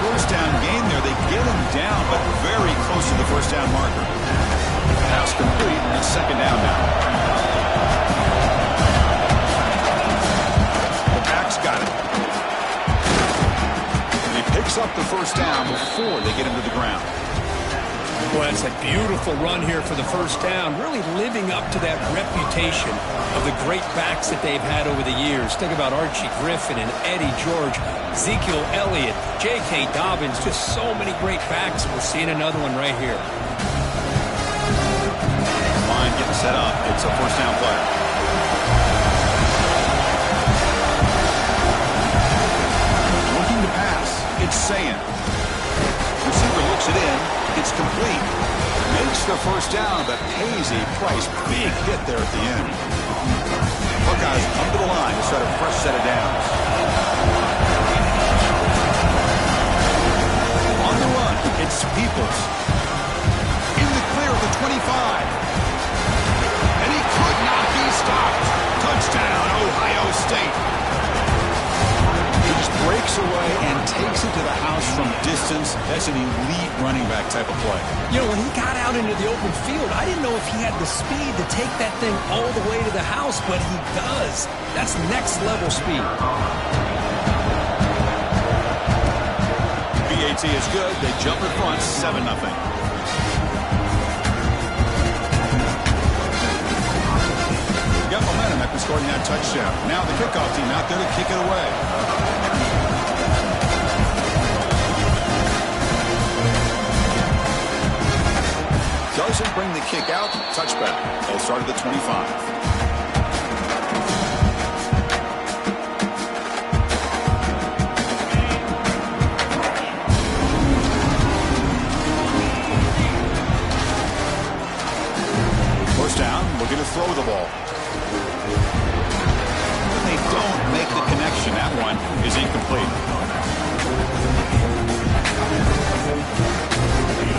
first down gain there. They get him down, but very close to the first down marker. Pass complete, and it's second down now. The back's got it. And he picks up the first down before they get him to the ground. Well, it's a beautiful run here for the first down, really living up to that reputation of the great backs that they've had over the years. Think about Archie Griffin and Eddie George, Ezekiel Elliott, J.K. Dobbins, just so many great backs. We're seeing another one right here. Line getting set up. It's a first down play. Looking to pass. It's Sayan. Receiver looks it in. It's complete. Makes the first down, but pays a price. Big hit there at the end. Buckeyes come to the line to set a fresh set of downs. On the run, it's Peoples. In the clear at the 25. And he could not be stopped. Touchdown, Ohio State. He just breaks away and takes it to the house from distance. That's an elite running back type of play. You know, when he got out into the open field, I didn't know if he had the speed to take that thing all the way to the house, but he does. That's next level speed. BAT is good. They jump in front, 7-0. Got momentum after scoring that touchdown. Now the kickoff team out there to kick it away. Doesn't bring the kick out. Touchback. They'll start at the 25. First down. Looking to throw the ball. They don't make the connection. That one is incomplete.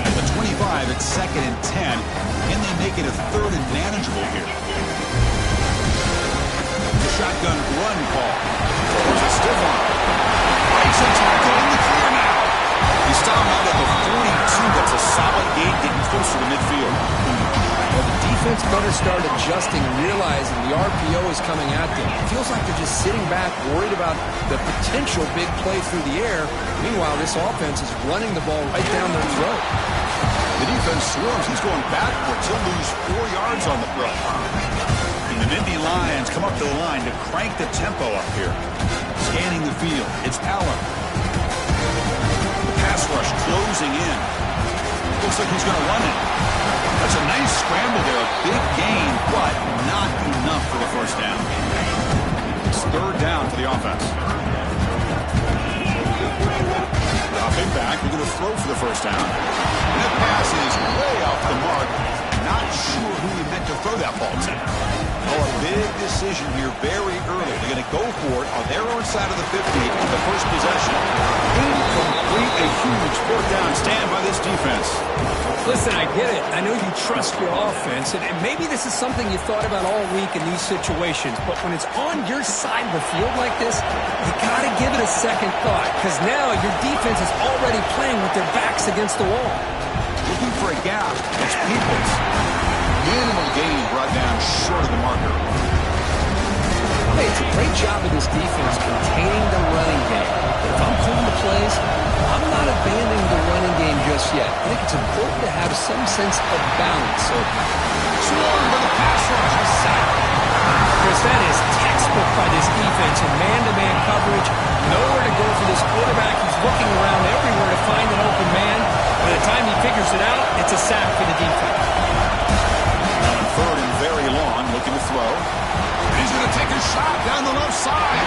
At the 25, it's 2nd and 10. Can they make it a 3rd and manageable here? The shotgun run call. There's a stiff one. Breaks a tackle in the clear now. He stopped out at the 42. That's a solid gain, getting closer to midfield. Well, the defense better start adjusting, realizing the RPO is coming at them. It feels like they're just sitting back, worried about the potential big play through the air. Meanwhile, this offense is running the ball right down their throat. The defense swarms. He's going backwards. He'll lose 4 yards on the throw. And the Nittany Lions come up to the line to crank the tempo up here. Scanning the field. It's Allen. The pass rush closing in. Looks like he's going to run it. That's a nice scramble there. A big gain, but not enough for the first down. It's 3rd down for the offense. Dropping back. We're going to throw for the first down. And that pass is way off the mark. Not sure who he meant to throw that ball to. Oh, a big decision here very early. They're going to go for it on their own side of the 50 with the first possession. Incomplete. A huge 4th down stand by this defense. Listen, I get it. I know you trust your offense, and maybe this is something you thought about all week in these situations, but when it's on your side of the field like this, you got to give it a second thought, because now your defense is already playing with their backs against the wall. Looking for a gap. It's Peoples. Minimal gain brought down short of the marker. Hey, it's a great job of this defense containing the running game. But if I'm calling the plays, I'm not abandoning the running game just yet. I think it's important to have some sense of balance. So, swarmed by the pass rush. A sack. Chris, that is textbook by this defense in man-to-man coverage. Nowhere to go for this quarterback. He's looking around everywhere to find an open man. By the time he figures it out, it's a sack for the defense. Now on 3rd and very long, looking to throw. He's going to take a shot down the left side.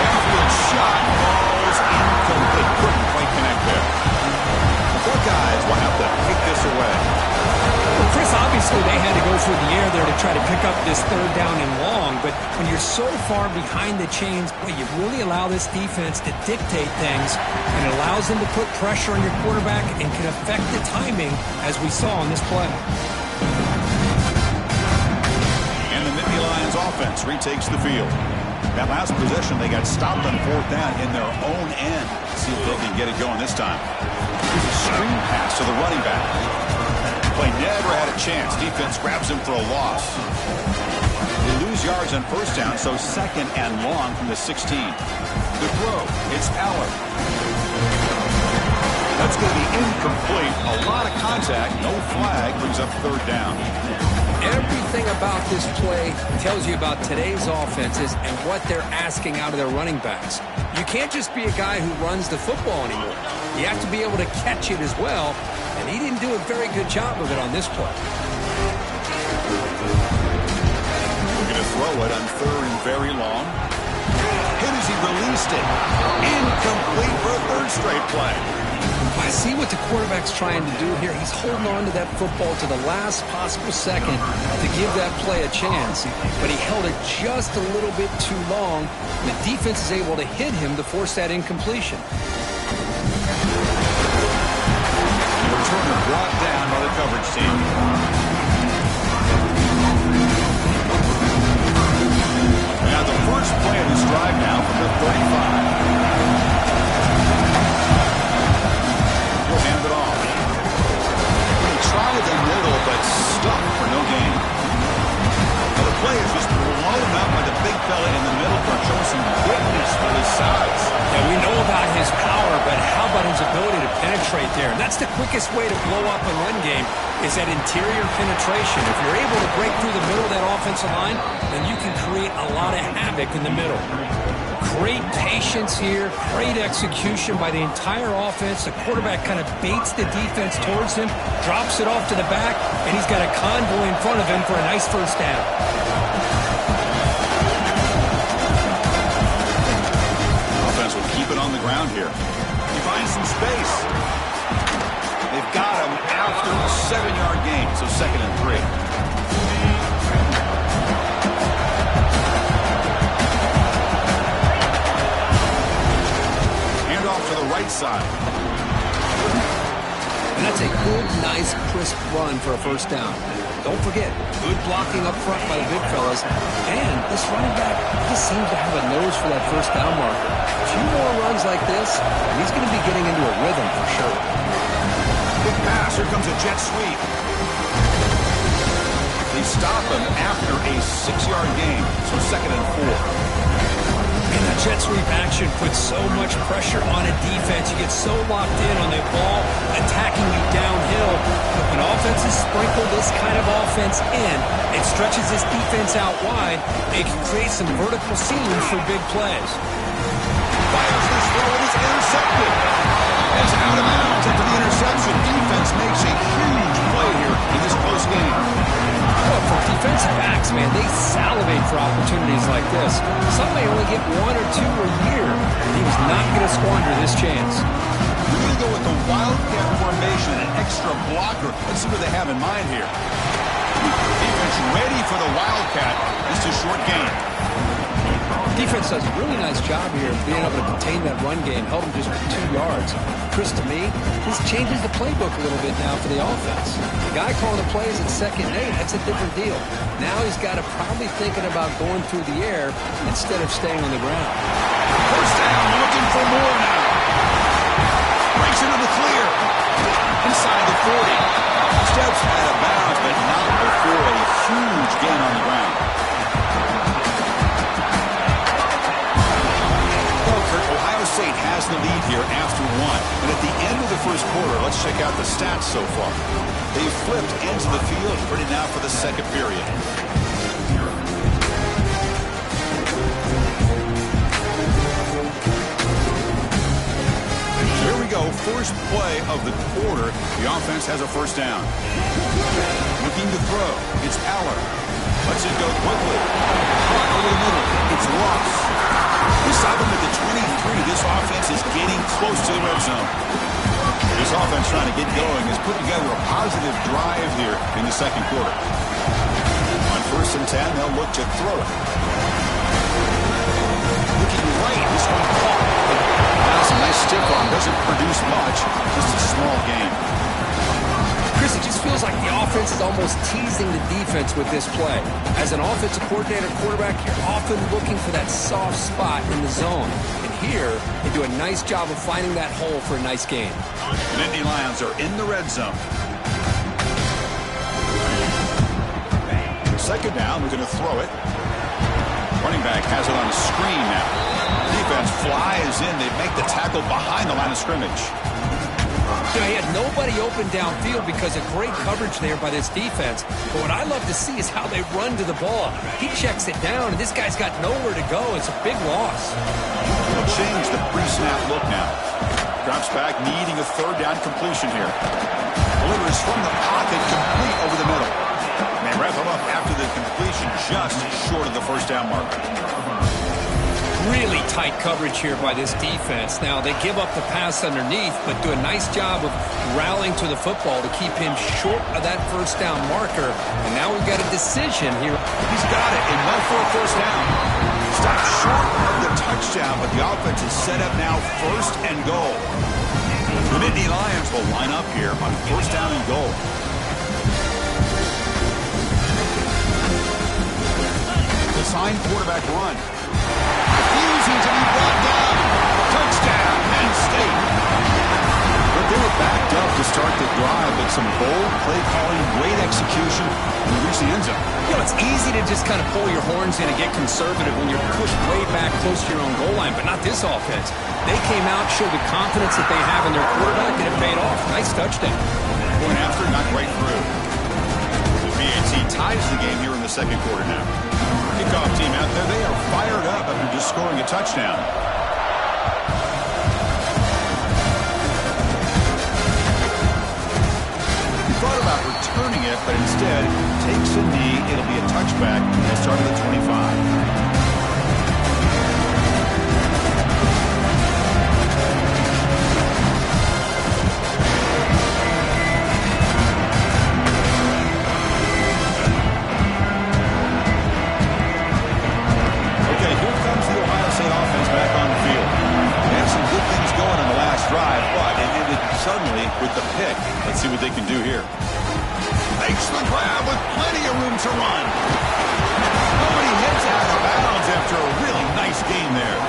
Downfield shot falls incomplete. Couldn't quite connect there. The Buckeyes will have to kick this away. Well, Chris, obviously they had to go through the air there to try to pick up this 3rd down and long, but when you're so far behind the chains, boy, you really allow this defense to dictate things, and it allows them to put pressure on your quarterback and can affect the timing, as we saw on this play. And the Nittany Lions offense retakes the field. That last possession, they got stopped on fourth down in their own end. See if they can get it going this time. Here's a screen pass to the running back. Play never had a chance. Defense grabs him for a loss. They lose yards on first down, so second and long from the 16. The throw, it's Allen. That's going to be incomplete. A lot of contact, no flag, brings up third down. Everything about this play tells you about today's offenses and what they're asking out of their running backs. You can't just be a guy who runs the football anymore. You have to be able to catch it as well, and he didn't do a very good job of it on this play. We're going to throw it on third and very long. Hit as he released it. Incomplete for a third straight play. I see what the quarterback's trying to do here. He's holding on to that football to the last possible second to give that play a chance. But he held it just a little bit too long. And the defense is able to hit him to force that incompletion. The returner brought down by the coverage team. Now the first play of this drive now from the 35. Hand it off. He tried the middle, but stuck for no gain. Now the play is just blown up by the big fella in the middle for showing some quickness with his size. Yeah, we know about his power, but how about his ability to penetrate there? And that's the quickest way to blow up a run game is that interior penetration. If you're able to break through the middle of that offensive line, then you can create a lot of havoc in the middle. Great patience here, great execution by the entire offense. The quarterback kind of baits the defense towards him, drops it off to the back, and he's got a convoy in front of him for a nice first down. Offense will keep it on the ground here. He finds some space. They've got him after a 7-yard gain, so second and 3. To the right side. And that's a good, nice, crisp run for a first down. Don't forget, good blocking up front by the big fellas. And this running back just seems to have a nose for that first down marker. A few more runs like this, and he's going to be getting into a rhythm for sure. Big pass. Here comes a jet sweep. They stop him after a 6-yard gain, so second and 4. And that jet sweep action puts so much pressure on a defense. You get so locked in on the ball attacking you downhill. But when offenses sprinkle this kind of offense in, it stretches this defense out wide. It can create some vertical ceilings for big plays. Fires this throw and is intercepted. It's out of bounds after the interception. Defense makes a huge play here in this close game. Well, for defensive backs, man, they salivate for opportunities like this. Some may only get 1 or 2 a year. He was not going to squander this chance. We're going to go with the wildcat formation, an extra blocker. Let's see what they have in mind here. Defense ready for the wildcat. Just a short gain. Defense does a really nice job here of being able to contain that run game, held him just for 2 yards. Chris, to me, this changes the playbook a little bit now for the offense. The guy calling the plays at 2nd and 8, that's a different deal. Now he's got to probably thinking about going through the air instead of staying on the ground. First down, looking for more now. Breaks into the clear. Inside the 40. Steps out of bounds, but not before a huge gain on the ground. Ohio State has the lead here after 1. And at the end of the first quarter, let's check out the stats so far. They've flipped into the field, ready now for the second period. Here we go, first play of the quarter. The offense has a first down. Looking to throw, it's Allen. Lets it go quickly. Caught over the middle, it's Ross. Inside them at the 23, this offense is getting close to the red zone. This offense trying to get going has put together a positive drive here in the second quarter. On 1st and 10, they'll look to throw it. Looking right, this one caught. Now some nice stiff arm, doesn't produce much, just a small gain. Chris, Chris, it just feels like the offense is almost teasing the defense with this play. As an offensive coordinator, quarterback, you're often looking for that soft spot in the zone. And here, they do a nice job of finding that hole for a nice gain. The Nittany Lions are in the red zone. Second down, we're going to throw it. Running back has it on a screen now. Defense flies in. They make the tackle behind the line of scrimmage. You know, he had nobody open downfield because of great coverage there by this defense. But what I love to see is how they run to the ball. He checks it down, and this guy's got nowhere to go. It's a big loss. They'll change the pre-snap look now. Drops back, needing a third down completion here. Delivers from the pocket, complete over the middle. And they wrap him up after the completion, just short of the first down marker. Really tight coverage here by this defense. Now, they give up the pass underneath, but do a nice job of rallying to the football to keep him short of that first down marker. And now we've got a decision here. He's got it, and no for a first down. Stopped short of the touchdown, but the offense is set up now first and goal. The Nittany Lions will line up here on first down and goal. The sign quarterback run. Easy to be brought down. Touchdown, Penn State. But they were backed up to start the drive, but some bold play calling, great execution, and reach the end zone. You know, it's easy to just kind of pull your horns in and get conservative when you're pushed way back close to your own goal line, but not this offense. They came out, showed the confidence that they have in their quarterback, and it paid off. Nice touchdown. Point after, not quite through. The BAT ties the game here in the second quarter now. Kickoff team out there, they are fired up after just scoring a touchdown. He thought about returning it, but instead takes a knee. It'll be a touchback at the start of the 25. Suddenly with the pick. Let's see what they can do here. Makes the grab with plenty of room to run. Nobody hits out of bounds after a really nice game there.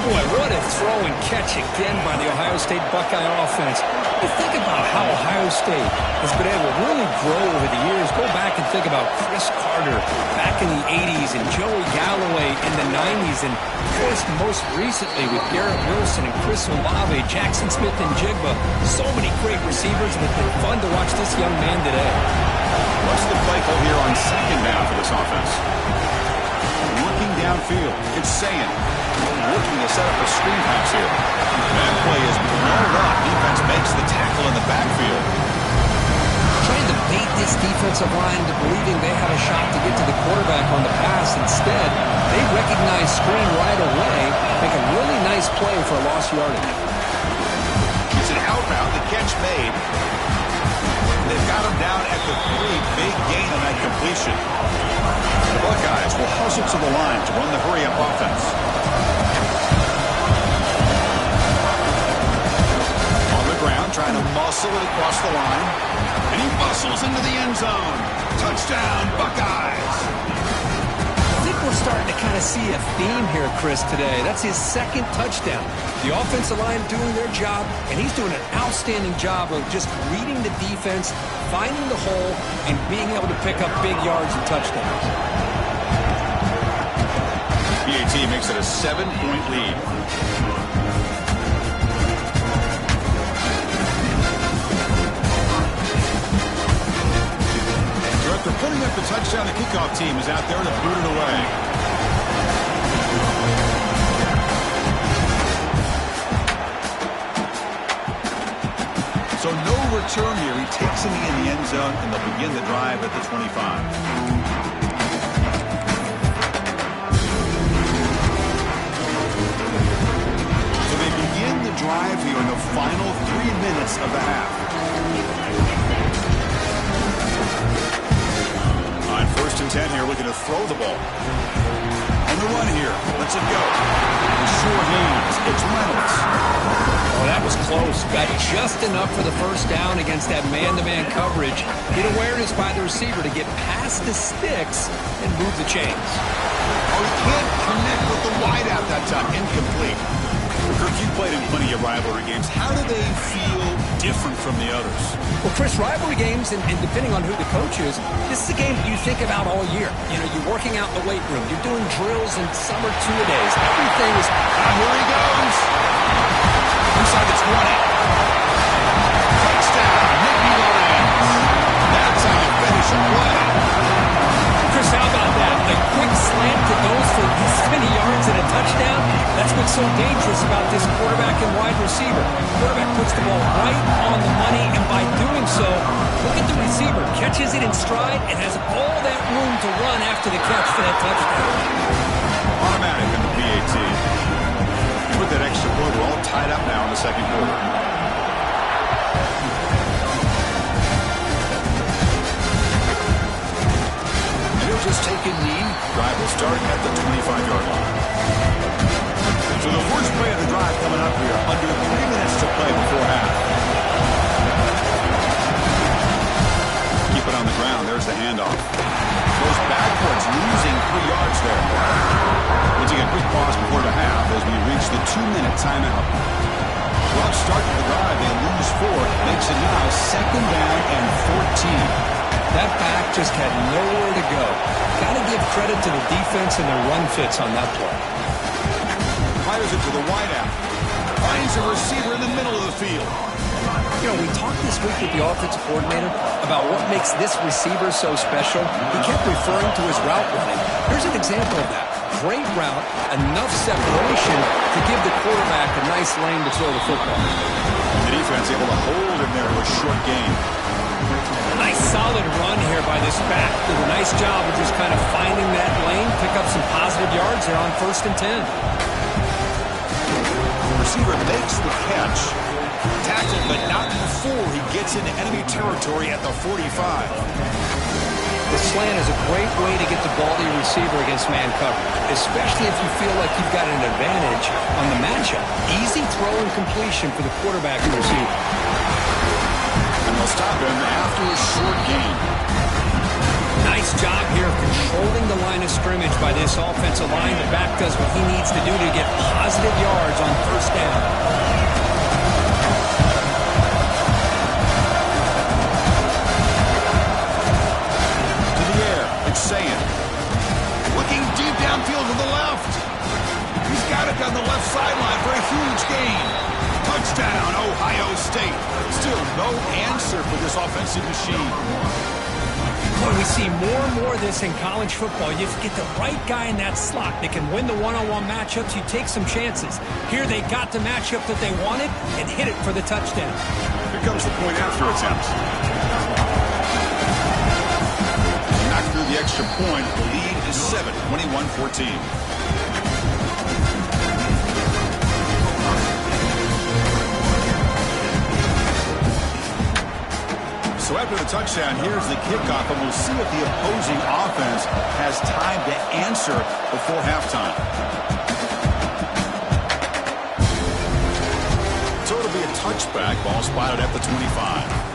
Boy, what a throw and catch again by the Ohio State Buckeye offense. You think about how Ohio State has been able to really grow over the years. Go back and think about Chris Carter back in the 80s and Joey Galloway in the 90s. And, of course, most recently with Garrett Wilson and Chris Olave, Jackson Smith and Jigba. So many great receivers, and it's been fun to watch this young man today. What's the play call here on second down for this offense? Working downfield. It's saying looking to set up a screen pass here. That play is blown up. Defense makes the tackle in the backfield. Trying to bait this defensive line into believing they have a shot to get to the quarterback on the pass. Instead, they recognize screen right away, make a really nice play for a lost yardage. It's an outbound. The catch made. They've got him down at the 3. Big gain on that completion. The Buckeyes will hustle to the line to run the hurry-up offense. On the ground, trying to muscle it across the line. And he bustles into the end zone. Touchdown, Buckeyes. I think we're starting to kind of see a theme here, Chris, today. That's his second touchdown. The offensive line doing their job, and he's doing an outstanding job of just reading the defense, finding the hole, and being able to pick up big yards and touchdowns. BAT makes it a 7-point lead. After putting up the touchdown, the kickoff team is out there to boot it away. So no return here. He takes it in the end zone, and they'll begin the drive at the 25. So they begin the drive here in the final 3 minutes of the half. On 1st and 10 here, looking to throw the ball. On the run here, lets it go. Short hands, it's Reynolds. Oh, that was close. Got just enough for the first down against that man-to-man coverage. Good awareness by the receiver to get past the sticks and move the chains. Oh, he can't connect with the wideout that time. Incomplete. Kirk, you played in plenty of rivalry games. How do they feel different from the others? Well, Chris, rivalry games, and depending on who the coach is, this is a game you think about all year. You know, you're working out in the weight room. You're doing drills and summer two-a-days. Everything is... Here he goes. Inside the 20. Touchdown, Nicky Mullins. That's how you finish a play. Chris, how about that? A quick slant that goes for this many yards and a touchdown. That's what's so dangerous about this quarterback and wide receiver. Quarterback puts the ball right on the money, and by doing so, look at the receiver. Catches it in stride and has all that room to run after the catch for that touchdown. Automatic in the PAT. With that extra point, we're all tied up now in the second quarter. Just take a knee. Drive will start at the 25-yard line. So the first play of the drive coming up here. Under 3 minutes to play before half. Keep it on the ground. There's the handoff. Goes backwards, losing 3 yards there. We'll take a quick pause before the half as we reach the 2-minute timeout. Rough start to the drive. They lose 4. Makes it now second down and 14. That back just had nowhere to go. Got to give credit to the defense and their run fits on that play. Fires it to the wideout. Finds a receiver in the middle of the field. You know, we talked this week with the offensive coordinator about what makes this receiver so special. He kept referring to his route running. Here's an example of that. Great route, enough separation to give the quarterback a nice lane to throw the football. The defense able to hold him there to a short gain. Nice solid run here by this back. Did a nice job of just kind of finding that lane, pick up some positive yards there on 1st and 10. The receiver makes the catch. Tackled, but not before he gets into enemy territory at the 45. The slant is a great way to get the ball to your receiver against man coverage, especially if you feel like you've got an advantage on the matchup. Easy throw and completion for the quarterback and receiver. And they'll stop him after a short gain. Nice job here controlling the line of scrimmage by this offensive line. The back does what he needs to do to get positive yards on 1st down. To the air, it's Sayin. Looking deep downfield to the left. He's got it down the left sideline for a huge gain. Touchdown, Ohio State. Still no answer for this offensive machine. Boy, we see more and more of this in college football. You get the right guy in that slot that can win the one-on-one matchups. You take some chances. Here they got the matchup that they wanted and hit it for the touchdown. Here comes the point after attempt. Knocked through the extra point. The lead is 7, 21-14. So after the touchdown, here's the kickoff, and we'll see if the opposing offense has time to answer before halftime. So it'll be a touchback, ball spotted at the 25.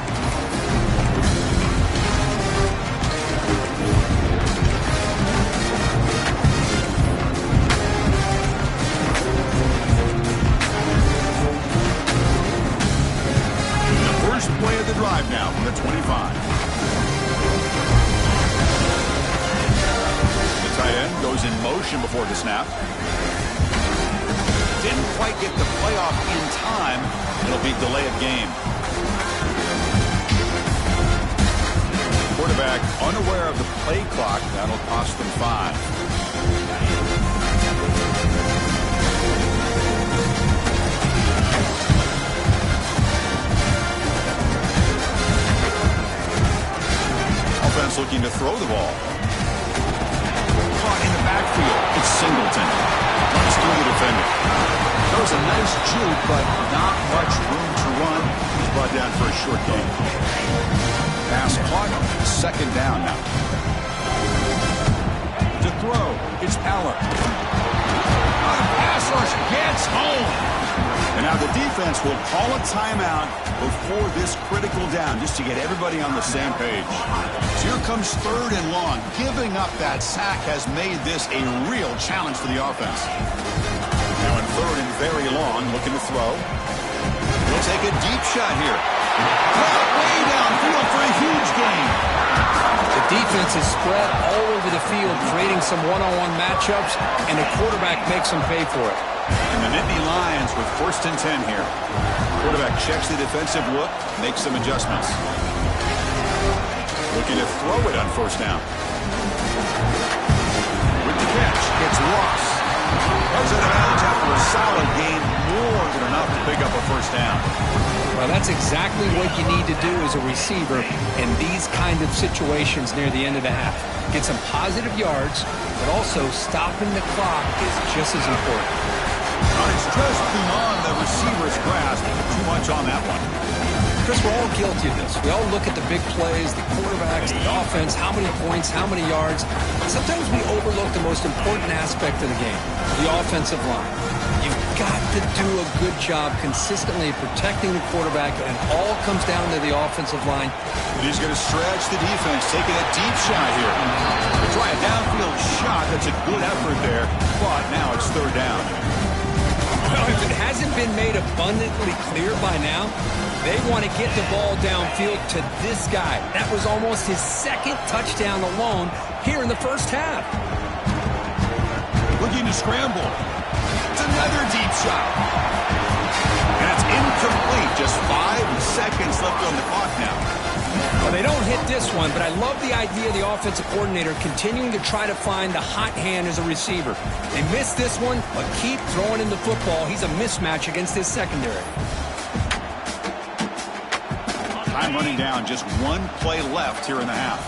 Play of the drive now from the 25. The tight end goes in motion before the snap. Didn't quite get the playoff in time. It'll be delay of game. Quarterback unaware of the play clock. That'll cost them 5. Offense looking to throw the ball. Caught in the backfield. It's Singleton. Runs through the defender. That was a nice juke, but not much room to run. He's brought down for a short gain. Pass caught. Second down now. To throw. It's Aller. On a pass rush. Gets home. And now Now the defense will call a timeout before this critical down just to get everybody on the same page. So here comes 3rd and long. Giving up that sack has made this a real challenge for the offense. Now in 3rd and very long, looking to throw. He'll take a deep shot here. Caught way downfield for a huge gain. The defense is spread all over the field, creating some one-on-one matchups, and the quarterback makes them pay for it. And the Nittany Lions with 1st and 10 here. Quarterback checks the defensive look, makes some adjustments. Looking to throw it on 1st down. With the catch, it's Ross. Goes out of bounds after a solid gain, more than enough to pick up a 1st down. Well, that's exactly what you need to do as a receiver in these kind of situations near the end of the half. Get some positive yards, but also stopping the clock is just as important. It's just beyond the receiver's grasp. Too much on that one. Chris, we're all guilty of this. We all look at the big plays, the quarterbacks, the offense, how many points, how many yards. Sometimes we overlook the most important aspect of the game, the offensive line. You've got to do a good job consistently protecting the quarterback, and it all comes down to the offensive line. He's going to stretch the defense, taking a deep shot here. To try a downfield shot, that's a good effort there, but now it's 3rd down. Well, if it hasn't been made abundantly clear by now, they want to get the ball downfield to this guy. That was almost his 2nd touchdown alone here in the 1st half. Looking to scramble. It's another deep shot. And it's incomplete. Just 5 seconds left on the clock now. Well, they don't hit this one, but I love the idea of the offensive coordinator continuing to try to find the hot hand as a receiver. They missed this one, but keep throwing him the football. He's a mismatch against his secondary. Time running down, just 1 play left here in the half.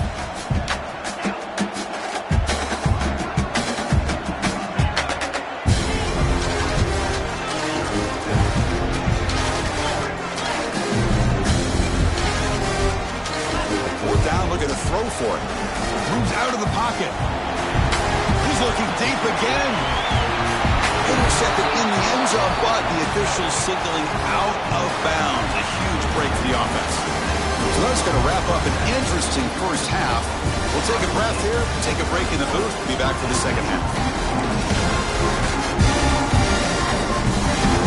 Looking to throw for it. Moves out of the pocket. He's looking deep again. Intercepted in the end zone, but the officials signaling out of bounds. A huge break for the offense. So that's going to wrap up an interesting 1st half. We'll take a breath here, take a break in the booth, be back for the 2nd half.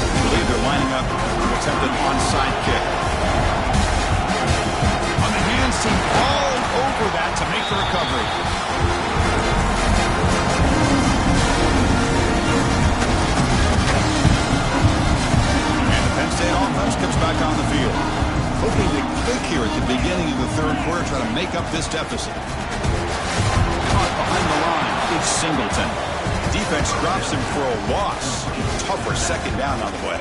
I believe they're lining up to attempt an onside kick. On the hands team, all over that to make the recovery. And the Penn State offense comes back on the field. Hoping to click here at the beginning of the 3rd quarter, try to make up this deficit. Caught behind the line, it's Singleton. Defense drops him for a loss. Tougher 2nd down on the way.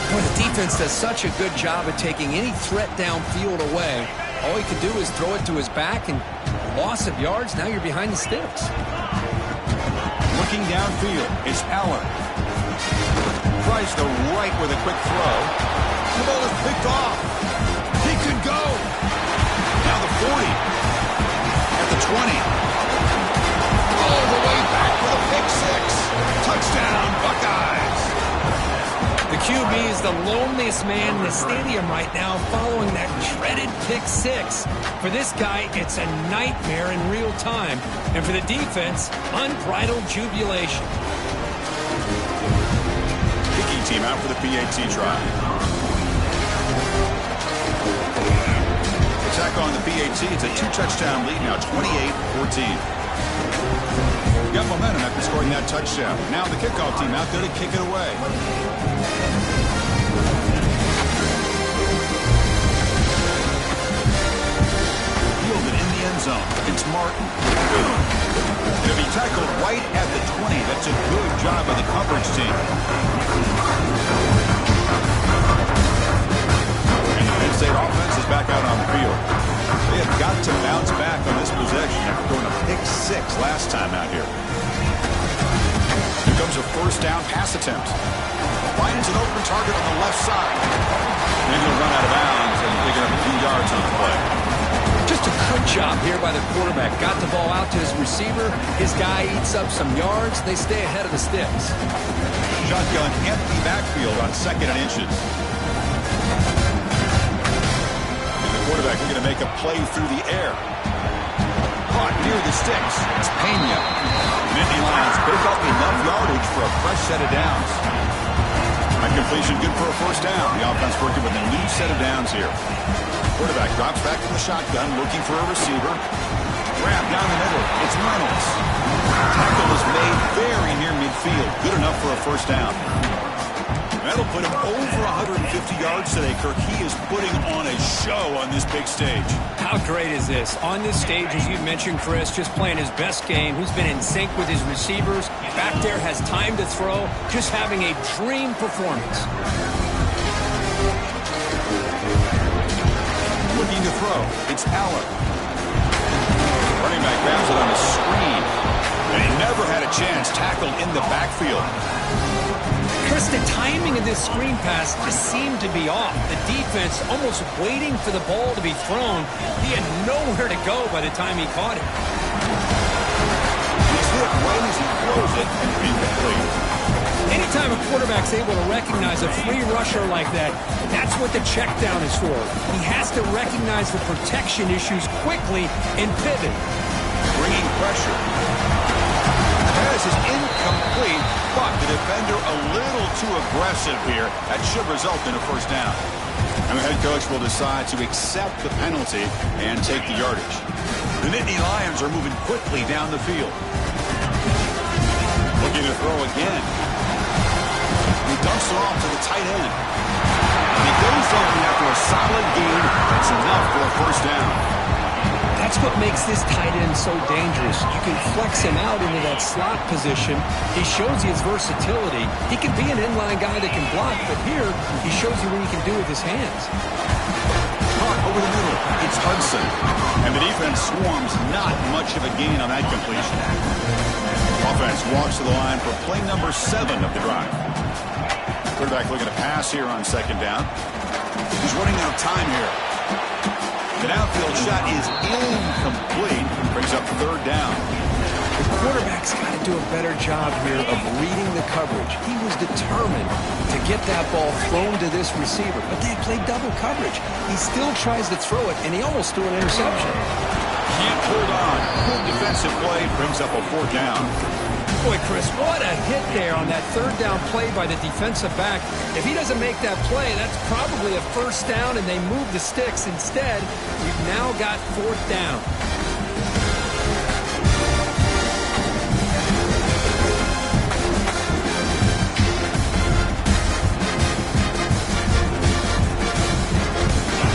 Well, the defense does such a good job of taking any threat downfield away. All he could do is throw it to his back, and loss of yards, now you're behind the sticks. Looking downfield, it's Aller. Tries the right with a quick throw. The ball is picked off. He could go. Now the 40. At the 20. All the way back for the pick 6. Touchdown, Buckeyes. The QB is the loneliest man in the stadium right now following that dreaded pick 6. For this guy, it's a nightmare in real time. And for the defense, unbridled jubilation. Kicking team out for the PAT try. Attack on the PAT. It's a 2-touchdown lead now, 28-14. Got momentum after scoring that touchdown. Now the kickoff team out there to kick it away. Fielded in the end zone. It's Martin. Going to be tackled right at the 20. That's a good job by the coverage team. And the Penn State offense is back out on the field. They have got to bounce back on this possession after throwing a pick 6 last time out here. Here comes a 1st down pass attempt. Finds an open target on the left side. And he'll run out of bounds and picking up a few yards on the play. Just a good job here by the quarterback. Got the ball out to his receiver. His guy eats up some yards. They stay ahead of the sticks. Shotgun an empty backfield on 2nd and inches. And the quarterback looking to make a play through the air. Caught near the sticks. It's Pena. Nittany Lions pick up enough yardage for a fresh set of downs. That completion good for a first down. The offense working with a new set of downs here. Quarterback drops back from the shotgun, looking for a receiver. Grab down the middle. It's Reynolds. Tackle is made very near midfield. Good enough for a first down. That'll put him over 150 yards today, Kirk. He is putting on a show on this big stage. How great is this? On this stage, as you mentioned, Chris, just playing his best game. He's been in sync with his receivers. Back there, has time to throw. Just having a dream performance. Looking to throw. It's Allen. Running back grabs it on a screen. And he never had a chance tackled in the backfield. Chris, the timing of this screen pass just seemed to be off. The defense almost waiting for the ball to be thrown. He had nowhere to go by the time he caught it. He's hit right as he throws it and incomplete. Anytime a quarterback's able to recognize a free rusher like that, that's what the check down is for. He has to recognize the protection issues quickly and pivot. Bringing pressure. The pass is incomplete, but the defender a little too aggressive here. That should result in a first down. And the head coach will decide to accept the penalty and take the yardage. The Nittany Lions are moving quickly down the field. Looking to throw again. He dumps it off to the tight end. And he goes down after a solid gain. That's enough for a first down. That's what makes this tight end so dangerous. You can flex him out into that slot position. He shows you his versatility. He can be an inline guy that can block, but here he shows you what he can do with his hands. Caught over the middle. It's Hudson. And the defense swarms not much of a gain on that completion. Offense walks to the line for play number 7 of the drive. Quarterback looking to pass here on 2nd down. He's running out of time here. The downfield shot is incomplete. Brings up 3rd down. The quarterback's got to do a better job here of reading the coverage. He was determined to get that ball thrown to this receiver, but they played double coverage. He still tries to throw it, and he almost threw an interception. Can't hold on. Good defensive play brings up a 4th down. Boy, Chris, what a hit there on that 3rd down play by the defensive back. If he doesn't make that play, that's probably a first down, and they move the sticks. Instead, we've now got 4th down.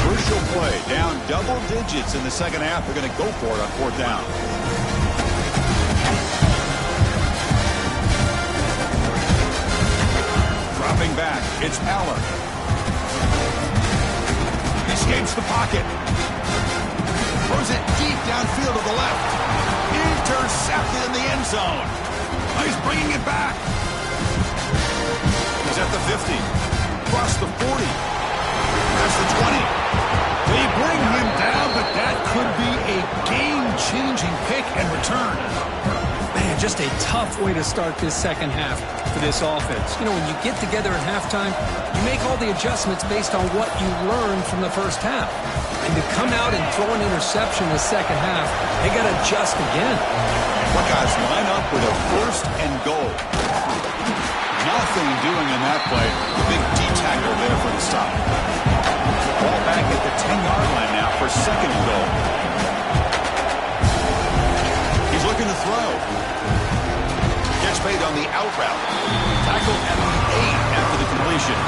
Crucial play. Down double digits in the 2nd half. They're going to go for it on 4th down. Dropping back, it's Allen. Escapes the pocket. Throws it deep downfield to the left. Intercepted in the end zone. He's bringing it back. He's at the 50. Across the 40. Past the 20. They bring him down, but that could be a game-changing pick and return. Man, just a tough way to start this 2nd half for this offense. You know, when you get together at halftime, you make all the adjustments based on what you learned from the first half. And to come out and throw an interception in the 2nd half, they got to adjust again. Buckeyes line up with a 1st and goal. Nothing doing in that play. The big D tackle there for the stop. Ball back at the 10-yard line now for 2nd and goal. He's looking to throw. Gets made on the out route. Tackled at the 8 after the completion.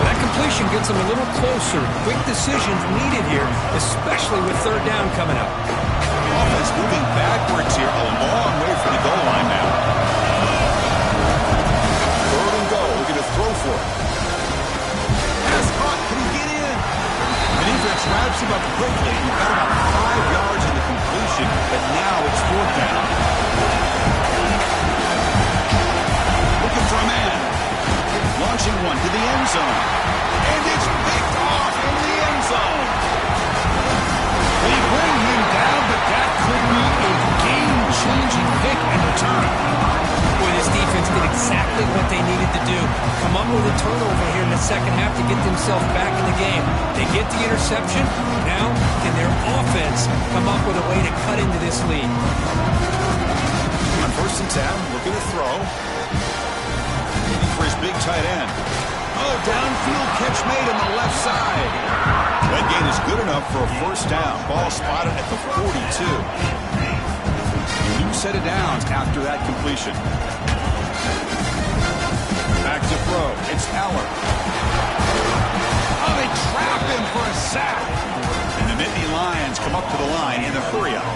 That completion gets them a little closer. Quick decisions needed here, especially with 3rd down coming up. Offense moving backwards here a long way from the goal line now. 3rd and goal. Looking to throw for it. Pass caught. Can he get in? The defense wraps him up quickly. He got about 5 yards in the completion, but now it's 4th down. Looking for a man. Launching one to the end zone. And it's picked off in the end zone. They bring him down, but that could be a game-changing pick and return. Boy, this defense did exactly exactly what they needed to do. Come up with a turnover here in the second half to get themselves back in the game. They get the interception. Now, can their offense come up with a way to cut into this lead? On 1st and 10, looking to throw. Looking for his big tight end. Oh, downfield catch made on the left side. That gain is good enough for a 1st down. Ball spotted at the 42. New set of downs after that completion. Back to throw. It's Aller. Oh, they trap him for a sack. And the Nittany Lions come up to the line in a hurry-up.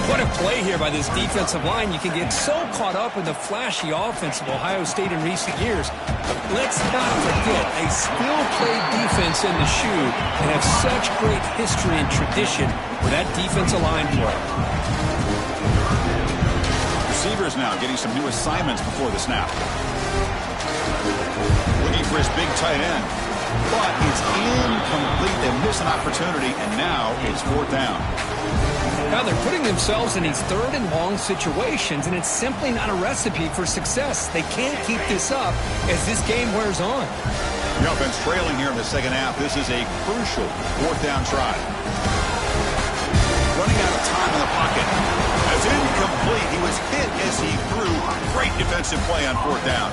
What a play here by this defensive line. You can get so caught up in the flashy offense of Ohio State in recent years. But let's not forget, they still play defense in the shoe and have such great history and tradition with that defensive line play. Receivers now getting some new assignments before the snap. Looking for his big tight end. But it's incomplete. They miss an opportunity, and now it's 4th down. Now they're putting themselves in these 3rd and long situations, and it's simply not a recipe for success. They can't keep this up as this game wears on. The offense trailing here in the second half. This is a crucial 4th down try. Running out of time in the pocket. That's incomplete. He was hit as he threw. Great defensive play on 4th down.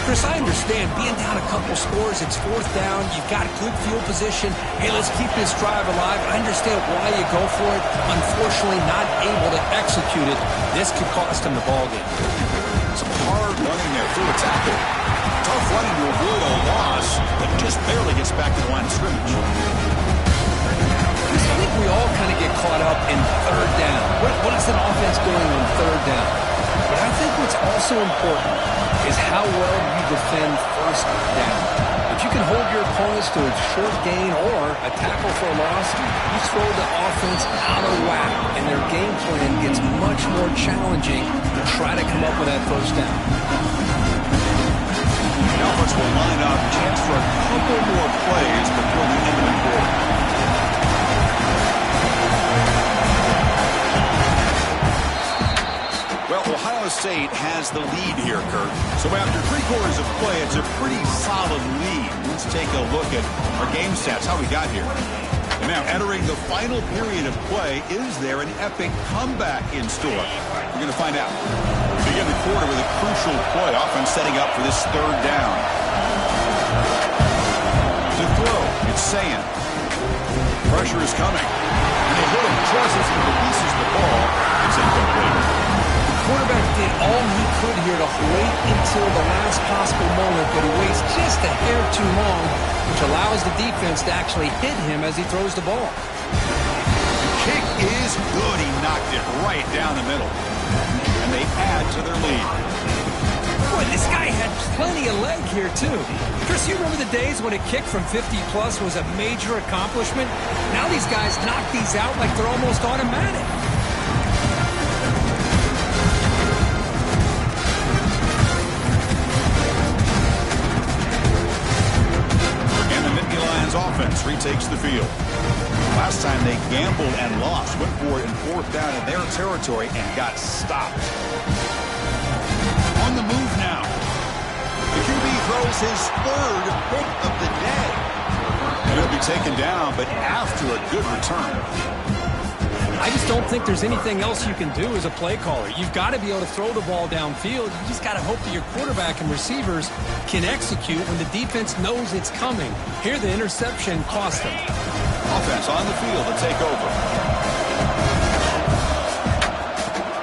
Chris, I understand being down a couple scores, it's 4th down, you've got good field position. Hey, let's keep this drive alive. I understand why you go for it. Unfortunately, not able to execute it. This could cost him the ball game. Some hard running there through a tackle. Tough running to avoid a loss, but just barely gets back to the line of scrimmage. I think we all kind of get caught up in 3rd down. What is an offense doing on 3rd down? But I think what's also important is how well you defend 1st down. If you can hold your opponents to a short gain or a tackle for a loss, you throw the offense out of whack, and their game plan gets much more challenging to try to come up with that 1st down. The offense will line up, chance for a couple more plays before the end of the quarter. Well, Ohio State has the lead here, Kurt. So after 3 quarters of play, it's a pretty solid lead. Let's take a look at our game stats, how we got here. And now entering the final period of play, is there an epic comeback in store? We're going to find out. We begin the quarter with a crucial play, often setting up for this 3rd down. To throw, it's Sayin. Pressure is coming. And they hit him just as he releases the ball. It's incomplete. Quarterback did all he could here to wait until the last possible moment, but he waits just a hair too long, which allows the defense to actually hit him as he throws the ball. The kick is good. He knocked it right down the middle. And they add to their lead. Boy, this guy had plenty of leg here, too. Chris, you remember the days when a kick from 50-plus was a major accomplishment? Now these guys knock these out like they're almost automatic. Offense retakes the field. Last time they gambled and lost, went for it in 4th down in their territory and got stopped. On the move now. The QB throws his 3rd pick of the day. And he'll be taken down, but after a good return. I just don't think there's anything else you can do as a play caller. You've got to be able to throw the ball downfield. You just got to hope that your quarterback and receivers can execute when the defense knows it's coming. Here, the interception cost them. Offense on the field to take over.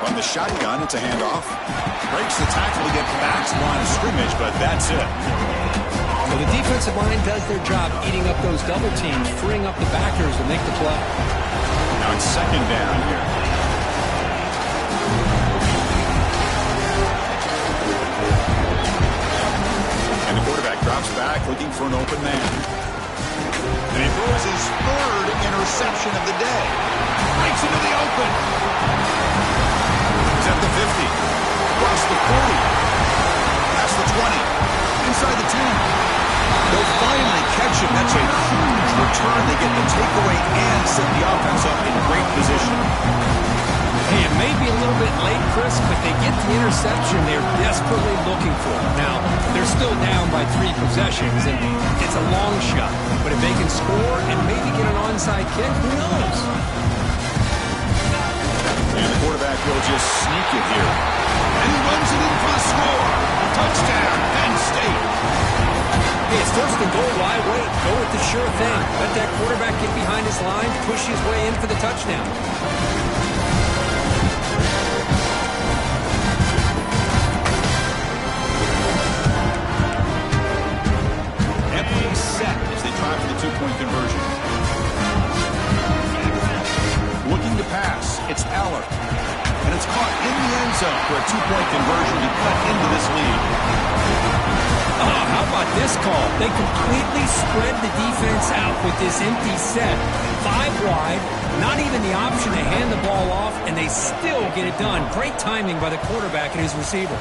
From the shotgun, it's a handoff. Breaks the tackle to get back to the line of scrimmage, but that's it. So the defensive line does their job eating up those double teams, freeing up the backers to make the play. Now it's 2nd down here. And the quarterback drops back looking for an open man. And he throws his 3rd interception of the day. Breaks into the open. He's at the 50. Across the 40. Past the 20. Inside the 10. They'll finally catch him. That's a huge return. They get the takeaway and set the offense up in great position. Hey, it may be a little bit late, Chris, but they get the interception they're desperately looking for. Now, they're still down by 3 possessions, and it's a long shot. But if they can score and maybe get an onside kick, who knows? And the quarterback will just sneak it here. And he runs it in for the score. Touchdown, Penn State. Hey, it's first and goal. Why wait? Go with the sure thing. Let that quarterback get behind his line, push his way in for the touchdown. Empty set as they try for the 2-point conversion. Looking to pass. It's Aller. And it's caught in the end zone for a 2-point conversion to cut into this lead. Oh, how about this call? They completely spread the defense out with this empty set. 5 wide, not even the option to hand the ball off, and they still get it done. Great timing by the quarterback and his receiver.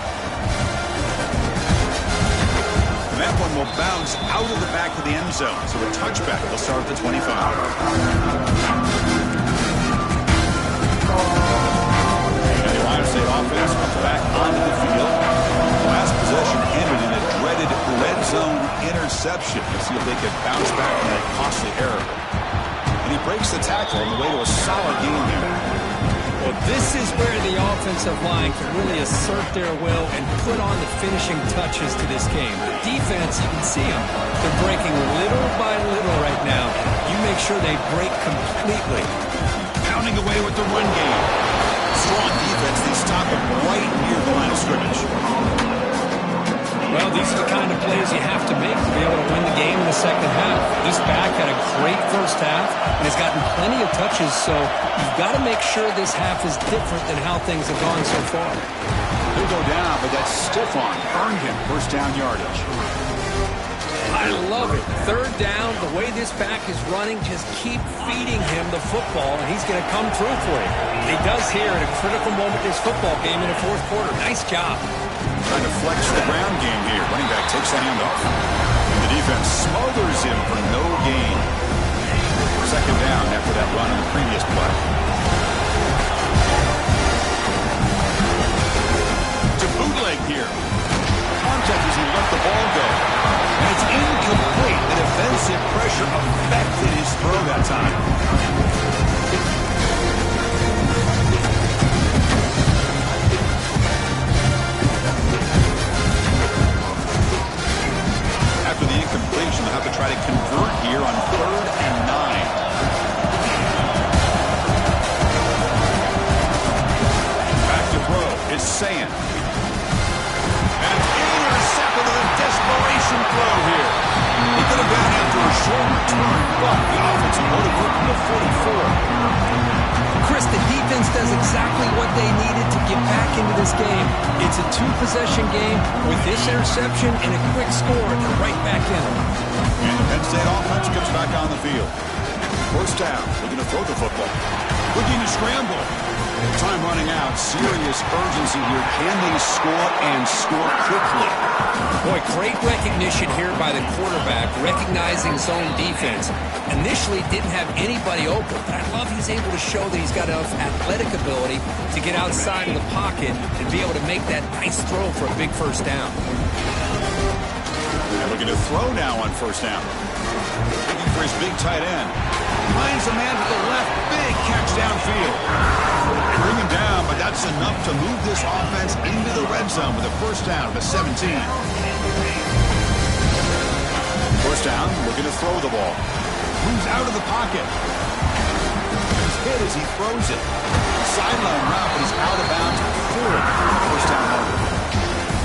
And that one will bounce out of the back of the end zone. So a touchback will start at the 25. And the Ohio State offense comes back onto the field. The last possession ended in a dreaded red zone interception. Let's see if they can bounce back from that costly error. And he breaks the tackle on the way to a solid game here. Well, this is where the offensive line can really assert their will and put on the finishing touches to this game. The defense, you can see them. They're breaking little by little right now. You make sure they break completely. Pounding away with the run game. Strong defense. They stop him right near the line of scrimmage. Well, these are the kind of plays you have to make to be able to win the game in the second half. This back had a great first half and has gotten plenty of touches, so you've got to make sure this half is different than how things have gone so far. He'll go down, but that stiff arm earned him first down yardage. I love it. Third down, the way this back is running, just keep feeding him the football, and he's going to come through for you. And he does here at a critical moment in this football game in the fourth quarter. Nice job. Trying to flex the ground game here. Running back takes the handoff. And the defense smothers him for no gain. Second down after that run on the previous play. To bootleg here. Contact as he let the ball go. And it's incomplete. The defensive pressure affected his throw that time. After the incompletion, they'll have to try to convert here on 3rd and 9. Back to throw is Sayan. And intercepted with a desperation throw here. He could have gone after a short return, but the offensive would have worked from the 44. Chris, the defense does exactly what they needed to get back into this game. It's a 2-possession game with this interception and a quick score. They're right back in it. And the Penn State offense comes back on the field. First down, looking to throw the football. Looking to scramble. Time running out. Serious urgency here. Can they score and score quickly? Boy, great recognition here by the quarterback, recognizing zone defense. Initially didn't have anybody open, but I love he's able to show that he's got enough athletic ability to get outside of the pocket and be able to make that nice throw for a big first down. And looking to throw now on first down. Looking for his big tight end. Finds a man with the left. Big catch downfield. They bring him down, but that's enough to move this offense into the red zone with a first down to 17. First down, looking to throw the ball. Moves out of the pocket. He's hit as he throws it. Sideline route, but he's out of bounds for it. First down marker.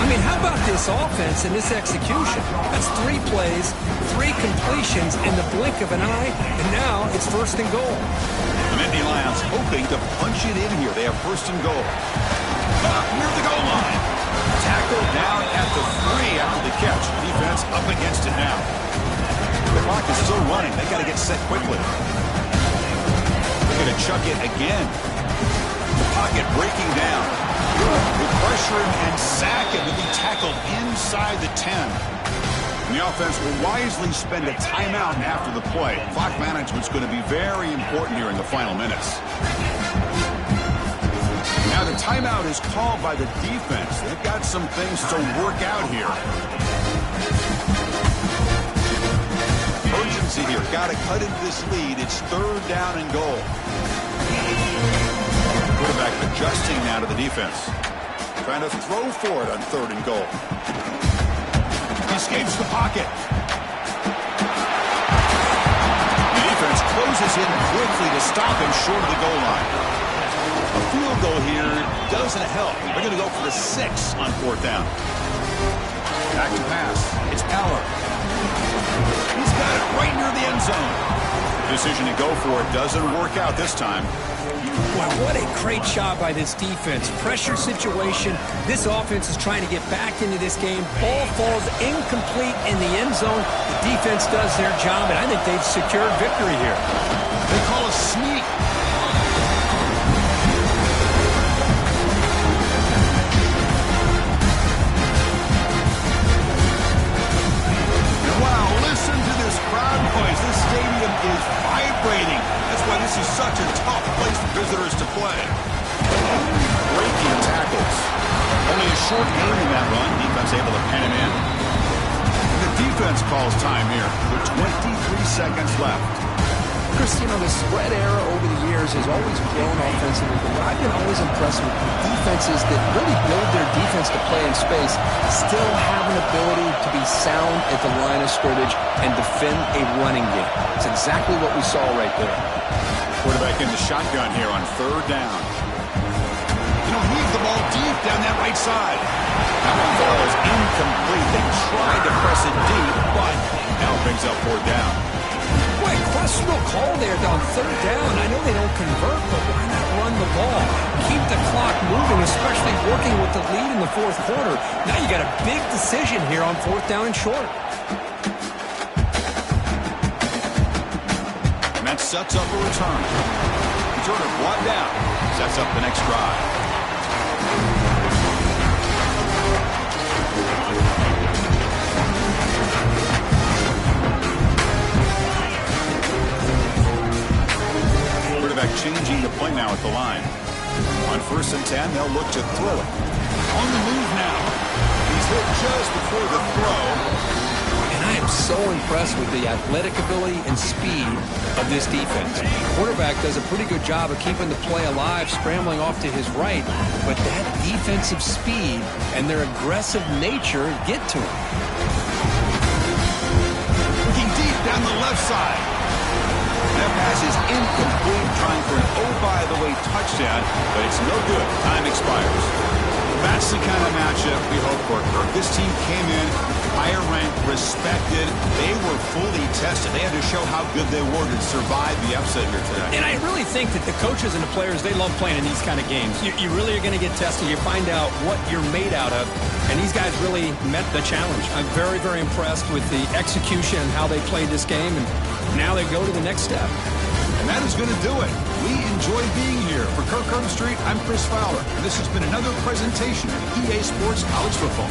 I mean, how about this offense and this execution? That's 3 plays, 3 completions in the blink of an eye, and now it's first and goal. The Nittany Lions hoping to punch it in here. They have first and goal. Near the goal line. Tackled down at the 3 after the catch. Defense up against it now. The clock is still running. They got to get set quickly. They're going to chuck it again. The pocket breaking down. With pressure and sack him to be tackled inside the 10. And the offense will wisely spend a timeout after the play. Clock management's going to be very important here in the final minutes. Now the timeout is called by the defense. They've got some things to work out here. Urgency here. Got to cut into this lead. It's 3rd down and goal. Quarterback adjusting now to the defense. Trying to throw for it on 3rd and goal. He escapes the pocket. The defense closes in quickly to stop him short of the goal line. A field goal here doesn't help. They're going to go for the 6 on 4th down. Back to pass. It's Aller. He's got it right near the end zone. Decision to go for it doesn't work out this time. Boy, what a great job by this defense. Pressure situation. This offense is trying to get back into this game. Ball falls incomplete in the end zone. The defense does their job, and I think they've secured victory here. They call a sneak. And wow, listen to this crowd noise. This stadium is vibrating. That's why this is such a tough place for visitors to play. Breaking tackles. Only a short gain in that run. Defense able to pen him in. And the defense calls time here with 23 seconds left. Chris, you know, the spread era over the years has always grown offensively, but what I've been always impressed with defenses that really build their defense to play in space still have an ability to be sound at the line of scrimmage and defend a running game. It's exactly what we saw right there. Quarterback in the shotgun here on 3rd down. You know, leave the ball deep down that right side. That one falls incomplete. They tried to press it deep, but now brings up 4th down. Boy, questionable call there on 3rd down. I know they don't convert, but why not run the ball? Keep the clock moving, especially working with the lead in the 4th quarter. Now you got a big decision here on 4th down and short. And that sets up a return. Returner brought down. Sets up the next drive. Changing the play now at the line. On 1st and 10, they'll look to throw it. On the move now. He's hit just before the throw. And I am so impressed with the athletic ability and speed of this defense. The quarterback does a pretty good job of keeping the play alive, scrambling off to his right, but that defensive speed and their aggressive nature get to him. Looking deep down the left side. That pass is incomplete, trying for an oh-by-the-way touchdown, but it's no good. Time expires. That's the kind of matchup we hope for, Kirk. This team came in higher ranked, respected. They were fully tested. They had to show how good they were to survive the upset here today. And I really think that the coaches and the players, they love playing in these kind of games. You really are going to get tested. You find out what you're made out of. And these guys really met the challenge. I'm very, very impressed with the execution and how they played this game. And now they go to the next step. And that is going to do it. We enjoy being here. For Kirk Herbstreit, I'm Chris Fowler. And this has been another presentation of EA Sports College Football.